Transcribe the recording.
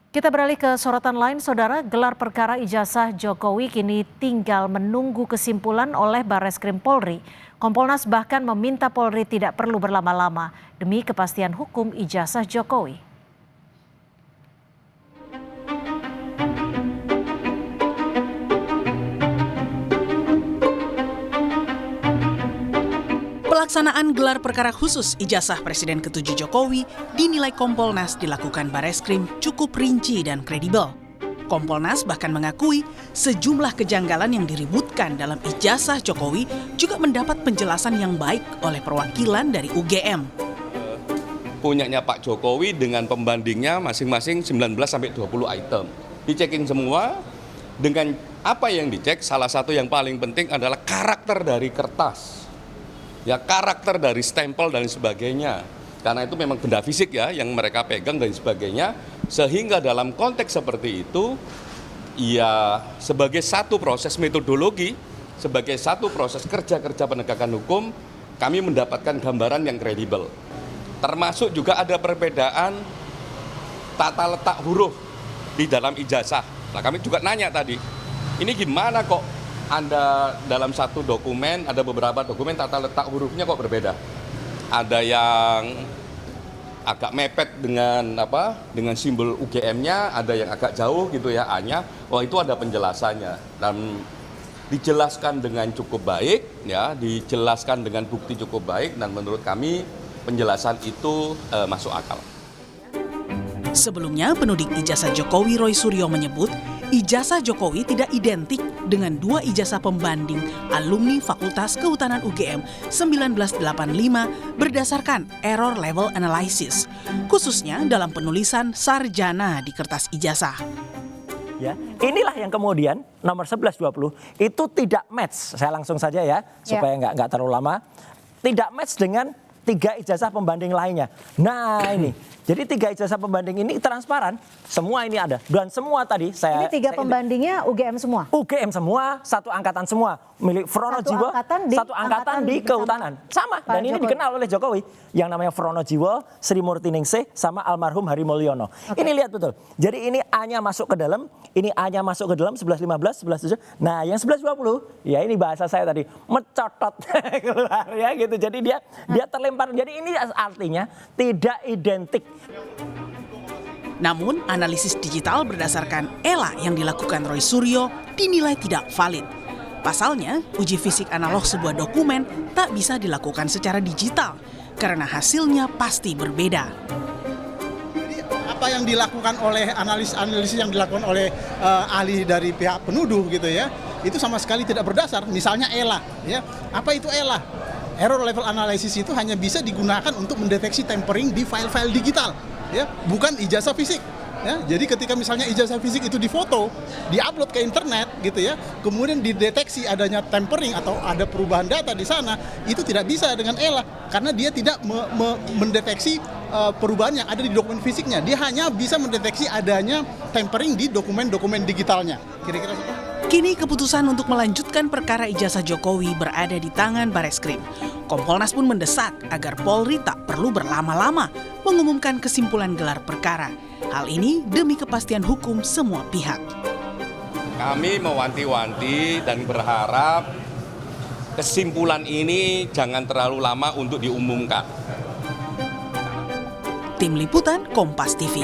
Kita beralih ke sorotan lain, Saudara. Gelar perkara ijazah Jokowi kini tinggal menunggu kesimpulan oleh Barreskrim Polri. Kompolnas bahkan meminta Polri tidak perlu berlama-lama demi kepastian hukum ijazah Jokowi. Pelaksanaan gelar perkara khusus ijazah Presiden ke-7 Jokowi dinilai Kompolnas dilakukan Barreskrim cukup rinci dan kredibel. Kompolnas bahkan mengakui sejumlah kejanggalan yang diributkan dalam ijazah Jokowi juga mendapat penjelasan yang baik oleh perwakilan dari UGM. Punyanya Pak Jokowi dengan pembandingnya masing-masing 19-20 item. Dicekin semua, dengan apa yang dicek, salah satu yang paling penting adalah karakter dari kertas. Ya, karakter dari stempel dan sebagainya. Karena itu memang benda fisik ya yang mereka pegang dan sebagainya. Sehingga dalam konteks seperti itu, ya sebagai satu proses metodologi, sebagai satu proses kerja-kerja penegakan hukum, kami mendapatkan gambaran yang kredibel. Termasuk juga ada perbedaan tata letak huruf di dalam ijazah. Nah, kami juga nanya tadi, ini gimana kok Anda dalam satu dokumen, ada beberapa dokumen tata letak hurufnya kok berbeda. Ada yang agak mepet dengan simbol UGM-nya, ada yang agak jauh gitu ya, A-nya. Oh, itu ada penjelasannya. Dan dijelaskan dengan cukup baik, ya, dijelaskan dengan bukti cukup baik, dan menurut kami penjelasan itu masuk akal. Sebelumnya, penudik ijazah Jokowi Roy Suryo menyebut ijazah Jokowi tidak identik dengan dua ijazah pembanding alumni Fakultas Kehutanan UGM 1985 berdasarkan error level analysis, khususnya dalam penulisan sarjana di kertas ijazah. Ya, inilah yang kemudian nomor 1120 itu tidak match. Saya langsung saja ya, supaya nggak terlalu lama. Tidak match dengan 3 ijazah pembanding lainnya. Nah ini, jadi 3 ijazah pembanding ini transparan, semua ini ada. Dan semua tadi saya... Ini 3 pembandingnya UGM semua? UGM semua, satu angkatan semua. Milik Fronojiwo, satu angkatan di Kehutanan. Sama, dan ini dikenal oleh Jokowi. Yang namanya Fronojiwo, Sri Murtiningsih, sama almarhum Hari Mulyono. Ini lihat betul. Jadi ini A-nya masuk ke dalam, ini A-nya masuk ke dalam, 1115, 1117. Nah yang 1120, ya ini bahasa saya tadi, mencotot keluar ya gitu. Jadi dia terlempar. Jadi ini artinya tidak identik. Namun, analisis digital berdasarkan ELA yang dilakukan Roy Suryo dinilai tidak valid. Pasalnya, uji fisik analog sebuah dokumen tak bisa dilakukan secara digital karena hasilnya pasti berbeda. Jadi, apa yang dilakukan oleh analisis yang dilakukan oleh ahli dari pihak penuduh gitu ya, itu sama sekali tidak berdasar. Misalnya ELA, ya, apa itu ELA? Error level analysis itu hanya bisa digunakan untuk mendeteksi tempering di file-file digital, ya, bukan ijazah fisik. Ya, jadi ketika misalnya ijazah fisik itu difoto, diupload ke internet, gitu ya, kemudian dideteksi adanya tempering atau ada perubahan data di sana, itu tidak bisa dengan ELA karena dia tidak mendeteksi perubahan yang ada di dokumen fisiknya. Dia hanya bisa mendeteksi adanya tempering di dokumen-dokumen digitalnya. Kira-kira seperti itu. Kini keputusan untuk melanjutkan perkara ijazah Jokowi berada di tangan Barreskrim. Kompolnas pun mendesak agar Polri tak perlu berlama-lama mengumumkan kesimpulan gelar perkara. Hal ini demi kepastian hukum semua pihak. Kami mewanti-wanti dan berharap kesimpulan ini jangan terlalu lama untuk diumumkan. Tim Liputan Kompas TV.